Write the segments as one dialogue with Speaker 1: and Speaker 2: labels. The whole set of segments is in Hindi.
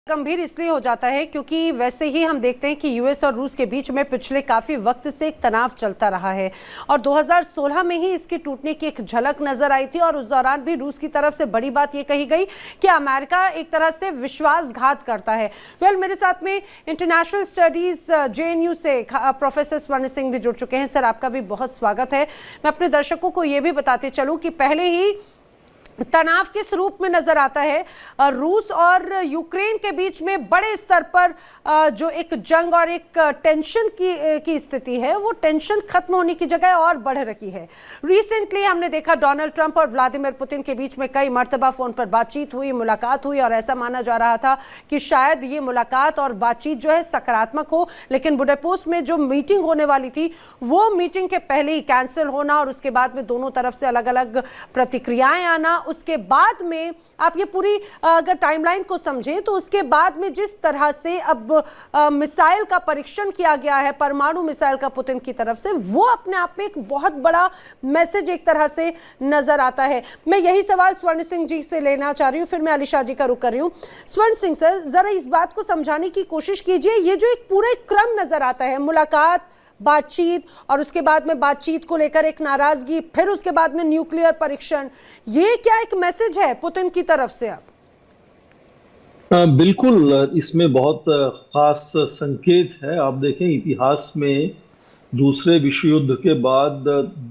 Speaker 1: गंभीर इसलिए हो जाता है क्योंकि वैसे ही हम देखते हैं कि यूएस और रूस के बीच में पिछले काफी वक्त से एक तनाव चलता रहा है और 2016 में ही इसके टूटने की एक झलक नजर आई थी। और उस दौरान भी रूस की तरफ से बड़ी बात ये कही गई कि अमेरिका एक तरह से विश्वासघात करता है। मेरे साथ में इंटरनेशनल स्टडीज जेएनयू से प्रोफेसर स्वर्ण सिंह भी जुड़ चुके हैं। सर, आपका भी बहुत स्वागत है। मैं अपने दर्शकों को ये भी बताते चलूं कि पहले ही तनाव किस रूप में नजर आता है। रूस और यूक्रेन के बीच में बड़े स्तर पर जो एक जंग और एक टेंशन की स्थिति है, वो टेंशन खत्म होने की जगह और बढ़ रही है। रिसेंटली हमने देखा डोनाल्ड ट्रंप और व्लादिमीर पुतिन के बीच में कई मर्तबा फोन पर बातचीत हुई, मुलाकात हुई और ऐसा माना जा रहा था कि शायद ये मुलाकात और बातचीत जो है सकारात्मक हो। लेकिन बुडापेस्ट में जो मीटिंग होने वाली थी वो मीटिंग के पहले ही कैंसिल होना और उसके बाद में दोनों तरफ से अलग अलग प्रतिक्रियाएं आना। उसके बाद में आप ये पूरी अगर टाइमलाइन को समझें तो उसके बाद में जिस तरह से अब मिसाइल का परीक्षण किया गया है, परमाणु मिसाइल का पुतिन की तरफ से, वो अपने आप में एक बहुत बड़ा मैसेज एक तरह से नजर आता है। मैं यही सवाल स्वर्ण सिंह जी से लेना चाह रही हूँ, फिर मैं अलीशा जी का रुख कर रही हूँ। स्वर्ण सिंह सर, जरा इस बात को समझाने की कोशिश कीजिए। ये जो एक पूरा क्रम नजर आता है, मुलाकात, बातचीत और उसके बाद में बातचीत को लेकर एक नाराजगी, फिर उसके बाद में न्यूक्लियर परीक्षण, ये क्या एक मैसेज है पुतिन की तरफ से? अब
Speaker 2: बिल्कुल, इसमें बहुत खास संकेत है। आप देखें, इतिहास में दूसरे विश्व युद्ध के बाद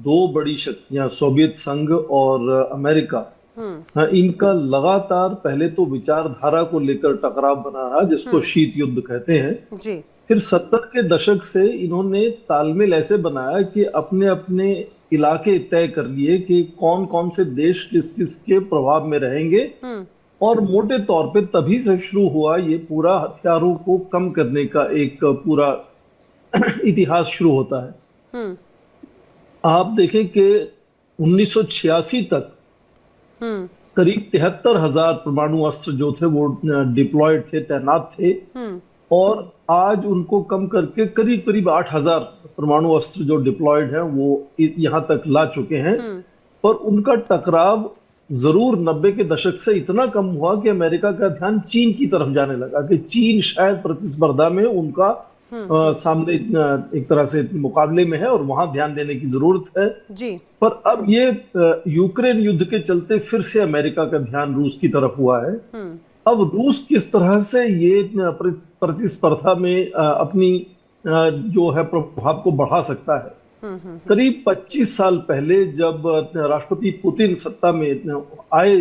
Speaker 2: दो बड़ी शक्तियां, सोवियत संघ और अमेरिका, इनका लगातार पहले तो विचारधारा को लेकर टकराव बना रहा, जिसको शीत युद्ध कहते हैं जी। फिर 70 के दशक से इन्होंने तालमेल ऐसे बनाया कि अपने अपने इलाके तय कर लिए कि कौन कौन से देश किस किस के प्रभाव में रहेंगे। और मोटे तौर पे तभी से शुरू हुआ ये पूरा हथियारों को कम करने का एक पूरा इतिहास शुरू होता है। आप देखें कि 1986 तक करीब 73,000 परमाणु अस्त्र जो थे वो डिप्लॉयड थे, तैनात थे, और आज उनको कम करके करीब करीब 8,000 परमाणु अस्त्र जो डिप्लॉयड हैं वो यहां तक ला चुके हैं। पर उनका टकराव जरूर 90 के दशक से इतना कम हुआ कि अमेरिका का ध्यान चीन की तरफ जाने लगा कि चीन शायद प्रतिस्पर्धा में उनका सामने एक तरह से मुकाबले में है और वहां ध्यान देने की जरूरत है जी। पर अब ये यूक्रेन युद्ध के चलते फिर से अमेरिका का ध्यान रूस की तरफ हुआ है। अब रूस किस तरह से ये प्रतिस्पर्धा में अपनी जो है प्रभाव को बढ़ा सकता है। करीब 25 साल पहले जब राष्ट्रपति पुतिन सत्ता में आए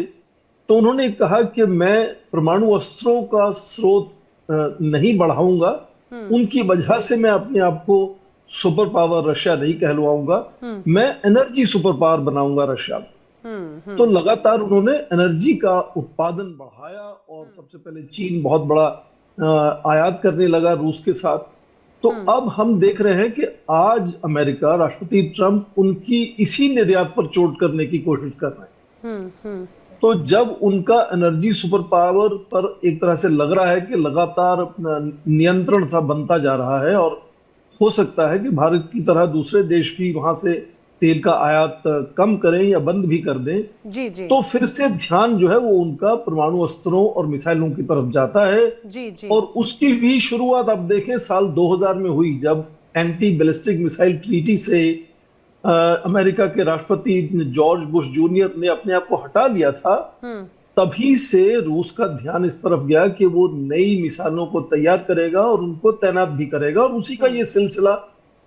Speaker 2: तो उन्होंने कहा कि मैं परमाणु अस्त्रों का स्रोत नहीं बढ़ाऊंगा, उनकी वजह से मैं अपने आप को सुपर पावर रशिया नहीं कहलवाऊंगा, मैं एनर्जी सुपर पावर बनाऊंगा रशिया। तो लगातार उन्होंने एनर्जी का उत्पादन बढ़ाया और सबसे पहले चीन बहुत बड़ा आयात करने लगा रूस के साथ। तो अब हम देख रहे हैं कि आज अमेरिका, राष्ट्रपति ट्रंप उनकी इसी निर्यात पर चोट करने की कोशिश कर रहे हैं। तो जब उनका एनर्जी सुपर पावर पर एक तरह से लग रहा है कि लगातार नियंत्रण सा बनता जा रहा है और हो सकता है कि भारत की तरह दूसरे देश भी वहां से तेल का आयात कम करें या बंद भी कर दें जी। तो फिर से ध्यान जो है वो उनका परमाणु अस्त्रों और मिसाइलों की तरफ जाता है जी। और उसकी भी शुरुआत आप देखें साल 2000 में हुई, जब एंटी बैलिस्टिक मिसाइल ट्रीटी से अमेरिका के राष्ट्रपति जॉर्ज बुश जूनियर ने अपने आप को हटा दिया था। तभी से रूस का ध्यान इस तरफ गया कि वो नई मिसाइलों को तैयार करेगा और उनको तैनात भी करेगा, और उसी का ये सिलसिला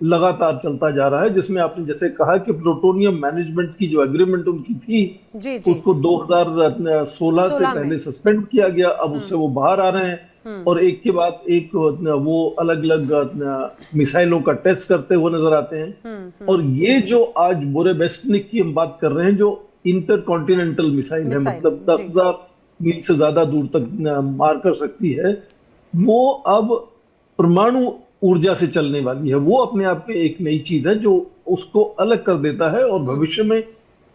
Speaker 2: लगातार चलता जा रहा है, जिसमें आपने जैसे कहा कि प्लूटोनियम मैनेजमेंट की जो एग्रीमेंट उनकी थी जी। उसको 2016 से पहले सस्पेंड किया गया। अब उससे वो बाहर आ रहे हैं और एक के बाद एक वो अलग अलग मिसाइलों का टेस्ट करते हुए नजर आते हैं। और ये जो आज बोरेवेस्टनिक की हम बात कर रहे हैं, जो इंटर कॉन्टिनेंटल मिसाइल है, मतलब 10,000 मील से ज्यादा दूर तक मार कर सकती है, वो अब परमाणु ऊर्जा से चलने वाली है। वो अपने आप में एक नई चीज है जो उसको अलग कर देता है और भविष्य में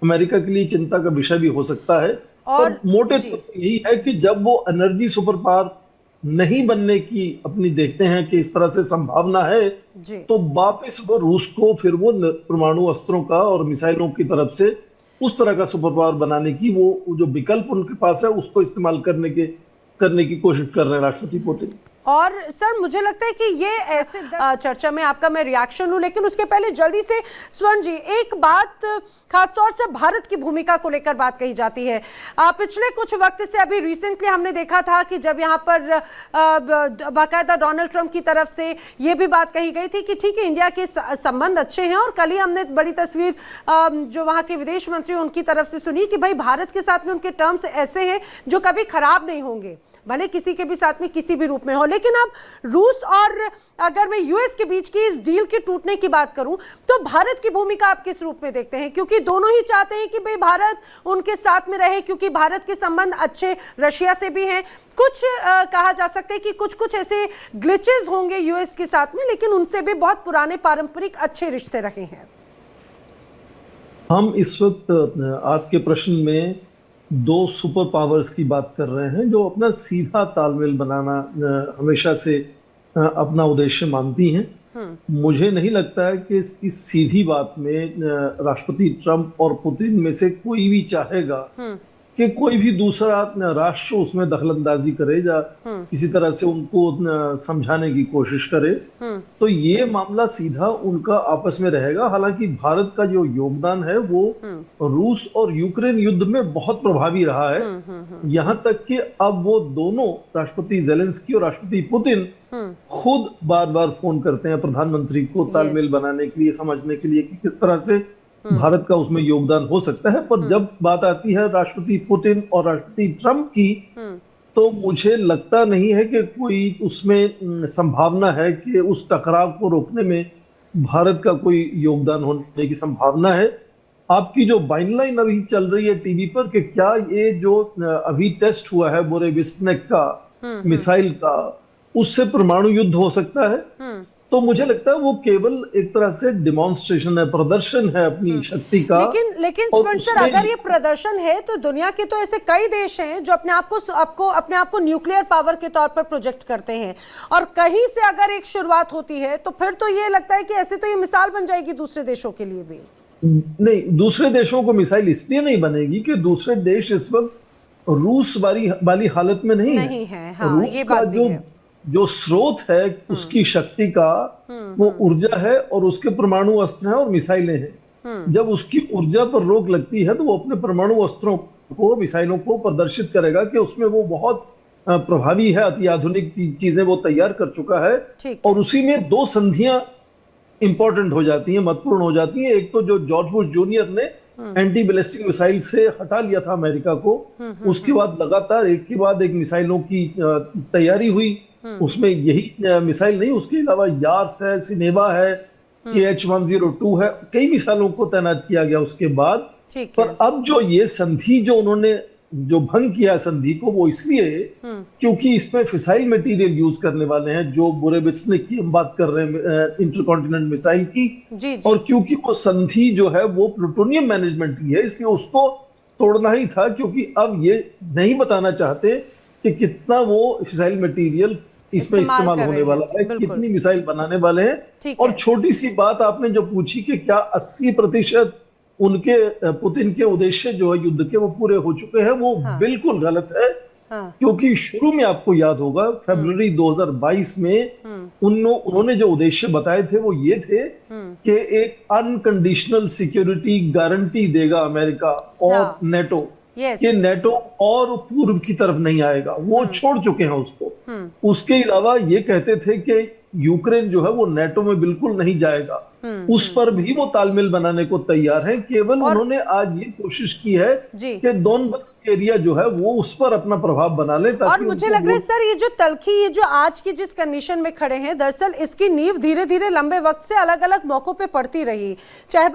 Speaker 2: अमेरिका के लिए चिंता का विषय भी हो सकता है। और मोटे यही है कि जब वो एनर्जी सुपर पावर नहीं बनने की अपनी देखते हैं कि इस तरह से संभावना है, तो वापस वो रूस को फिर वो परमाणु अस्त्रों का और मिसाइलों की तरफ से उस तरह का सुपर पावर बनाने की वो जो विकल्प उनके पास है उसको इस्तेमाल करने के करने की कोशिश कर रहे हैं राष्ट्रपति पुतिन।
Speaker 1: और सर मुझे लगता है कि ये ऐसे चर्चा में आपका मैं रिएक्शन लूं, लेकिन उसके पहले जल्दी से स्वर्ण जी एक बात खासतौर से भारत की भूमिका को लेकर बात कही जाती है। पिछले कुछ वक्त से अभी रिसेंटली हमने देखा था कि जब यहाँ पर बाकायदा डोनाल्ड ट्रंप की तरफ से ये भी बात कही गई थी कि ठीक है इंडिया के संबंध अच्छे हैं, और कल ही हमने बड़ी तस्वीर जो वहाँ के विदेश मंत्री उनकी तरफ से सुनी कि भाई भारत के साथ में उनके टर्म्स ऐसे हैं जो कभी खराब नहीं होंगे, भले किसी के भी साथ में किसी भी रूप में हो। लेकिन अब रूस और अगर मैं यूएस के बीच की इस डील के टूटने की बात करूं तो भारत की भूमिका आप किस रूप में देखते हैं? क्योंकि दोनों ही चाहते हैं कि भाई भारत उनके साथ में रहे, क्योंकि भारत के संबंध अच्छे रशिया से भी हैं। कुछ कहा जा सकता है कि कुछ ऐसे ग्लिचेस होंगे यूएस के साथ में, लेकिन उनसे भी बहुत पुराने पारंपरिक अच्छे रिश्ते रहे हैं।
Speaker 2: हम इस वक्त आपके प्रश्न में दो सुपर पावर्स की बात कर रहे हैं जो अपना सीधा तालमेल बनाना हमेशा से अपना उद्देश्य मानती हैं। मुझे नहीं लगता है कि इस सीधी बात में राष्ट्रपति ट्रंप और पुतिन में से कोई भी चाहेगा कि कोई भी दूसरा राष्ट्र उसमें दखलंदाजी करे या किसी तरह से उनको समझाने की कोशिश करे। तो ये मामला सीधा उनका आपस में रहेगा। हालांकि भारत का जो योगदान है वो रूस और यूक्रेन युद्ध में बहुत प्रभावी रहा है, यहाँ तक कि अब वो दोनों राष्ट्रपति जेलेंस्की और राष्ट्रपति पुतिन खुद बार बार फोन करते हैं प्रधानमंत्री को तालमेल बनाने के लिए, समझने के लिए कि किस तरह से भारत का उसमें योगदान हो सकता है। पर जब बात आती है राष्ट्रपति पुतिन और राष्ट्रपति ट्रंप की, तो मुझे लगता नहीं है कि कोई उसमें संभावना है कि उस टकराव को रोकने में भारत का कोई योगदान होने की संभावना है। आपकी जो बाइनलाइन अभी चल रही है टीवी पर कि क्या ये जो अभी टेस्ट हुआ है बोरेविस्नेक का मिसाइल का, उससे परमाणु युद्ध हो सकता है, तो मुझे लगता है वो केवल एक तरह से डिमॉन्स्ट्रेशन है, प्रदर्शन है अपनी शक्ति का।
Speaker 1: लेकिन स्वर्ण सर, अगर ये प्रदर्शन है तो दुनिया के तो ऐसे कई देश हैं जो अपने आप को न्यूक्लियर पावर के तौर पर प्रोजेक्ट करते हैं, और कहीं से अगर एक शुरुआत होती है तो फिर तो ये लगता है कि ऐसे तो ये मिसाल बन जाएगी दूसरे देशों के लिए भी।
Speaker 2: नहीं, दूसरे देशों को मिसाइल इसलिए नहीं बनेगी कि दूसरे देश इस वक्त रूस वाली हालत में नहीं है।
Speaker 1: हाँ, ये बात भी है।
Speaker 2: जो स्रोत है उसकी शक्ति का वो ऊर्जा है, और उसके परमाणु अस्त्र हैं और मिसाइलें हैं। जब उसकी ऊर्जा पर रोक लगती है तो वो अपने परमाणु अस्त्रों को, मिसाइलों को प्रदर्शित करेगा कि उसमें वो बहुत प्रभावी है, अति आधुनिक चीजें वो तैयार कर चुका है। और उसी में दो संधियां इंपॉर्टेंट हो जाती हैं, महत्वपूर्ण हो जाती हैं। एक तो जो जॉर्ज बुश जूनियर ने एंटी बैलिस्टिक मिसाइल से हटा लिया था अमेरिका को, उसके बाद लगातार एक के बाद एक मिसाइलों की तैयारी हुई। उसमें यही मिसाइल नहीं, उसके अलावा यार्स है, सिनेवा है, KH-102 है, कई मिसाइलों को तैनात किया गया उसके बाद। पर अब जो ये संधि जो उन्होंने जो भंग किया संधि को, वो इसलिए क्योंकि इसमें फिसाइल मटेरियल यूज करने वाले हैं, जो बोरेविस्निक की हम बात कर रहे हैं, इंटरकॉन्टिनेंटल मिसाइल की। और क्योंकि वो संधि जो है वो प्लूटोनियम मैनेजमेंट की है, इसलिए उसको तोड़ना ही था। क्योंकि अब ये नहीं बताना चाहते कि कितना वो फिसाइल मटेरियल इसमें इस्तेमाल होने वाला है, कितनी मिसाइल बनाने वाले हैं। और छोटी सी बात आपने जो पूछी कि क्या 80% उनके पुतिन के उद्देश्य जो है युद्ध के वो पूरे हो चुके हैं, वो बिल्कुल गलत है। क्योंकि शुरू में आपको याद होगा फरवरी 2022 में उन्होंने जो उद्देश्य बताए थे वो ये थे कि एक अनकंडीशनल सिक्योरिटी गारंटी देगा अमेरिका और नेटो, कि नेटो और पूर्व की तरफ नहीं आएगा, वो छोड़ चुके हैं उसको। उसके अलावा ये कहते थे कि यूक्रेन जो है वो नेटो में बिल्कुल नहीं जाएगा, उस पर भी वो तालमेल बनाने को तैयार है। केवल उन्होंने आज ये कोशिश की है कि डोनबास एरिया जो है वो उस पर अपना प्रभाव बना ले।
Speaker 1: और मुझे लग रहा है सर, ये जो तल्खी, ये जो आज की जिस कंडीशन में खड़े हैं, दरअसल इसकी नींव धीरे धीरे लंबे वक्त से अलग अलग मौकों पे पड़ती रही, चाहे